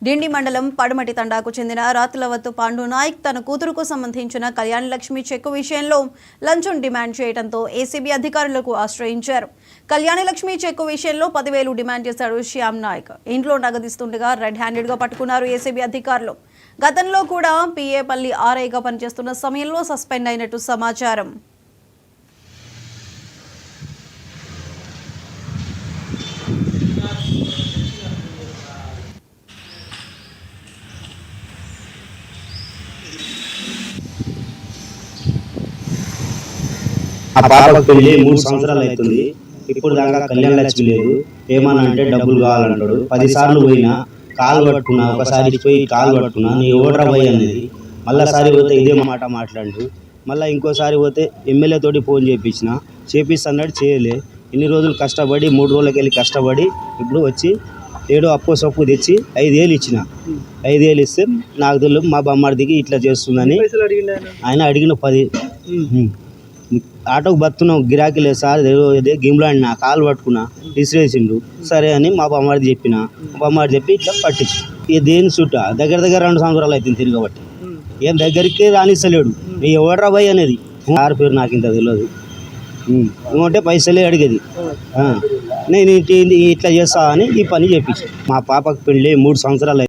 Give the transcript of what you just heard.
డిండి మండలం పడమటి తండాకు చెందిన రాతులవత్తు పాండు నాయక్ తన కూతురుకు సంబంధించిన కళ్యాణలక్ష్మి చెక్కు విషయంలో లంచం డిమాండ్ చేయడంతో ఏసీబీ అధికారులకు ఆశ్రయించారు. కళ్యాణలక్ష్మి చెక్కు విషయంలో 10,000 డిమాండ్ చేశాడు శ్యామ్ నాయక్. ఇంట్లో నగదిస్తుండగా రెడ్ హ్యాండెడ్ గా పట్టుకున్నారు ఏసీబీ అధికారులు. గతంలో కూడా పిఏపల్లి ఆర్ఐగా పనిచేస్తున్న సమయంలో సస్పెండ్ అయినట్టు సమాచారం. ఆ పాపకు పెళ్లి 3 సంవత్సరాలు అవుతుంది. ఇప్పుడు దాకా కళ్యాణ లక్ష్మి లేదు. ఏమన్నా అంటే డబ్బులు కావాలంటాడు. 10 సార్లు పోయినా కాలు పట్టుకున్నా, ఒకసారి పోయి కాలు పట్టుకున్నా నీ ఓడరా పోయి అనేది. మళ్ళీసారి పోతే ఇదే మాట మాట్లాడు. మళ్ళీ ఇంకోసారి పోతే ఎమ్మెల్యే తోటి ఫోన్ చేపిస్తున్నాడు, చేయలే. ఇన్ని రోజులు కష్టపడి 3 రోజులకి వెళ్ళి కష్టపడి ఇప్పుడు వచ్చి ఏడో అప్పు సప్పు తెచ్చి 5,000 ఇచ్చిన. 5,000 ఇస్తే నాకు తెలియదు మా బొమ్మడిదికి ఇట్లా చేస్తుందని ఆయన అడిగిన 10. ఆటోకు బతున్నావు గిరాకీ లేదు సార్, ఇదే గిమ్లాడినా కాలు పట్టుకున్నా విసిరేసిండు. సరే అని మా బొమ్మడి చెప్పిన. బొమ్మడి చెప్పి ఇట్లా పట్టించు. ఇక దేని చుట్ట దగ్గర 2 సంవత్సరాలు అవుతుంది తిరగబట్టి. ఏం దగ్గరికి రానిస్తలేడు. నీ ఎవడ్రా భయ్ అనేది సార్ పేరు నాకు ఇంత తెలియదు. ఏమంటే పైసలే అడిగేది. నేను ఇట్లా చేస్తా అని ఈ పని చేపించు. మా పాపకు పెళ్ళి 3 సంవత్సరాలు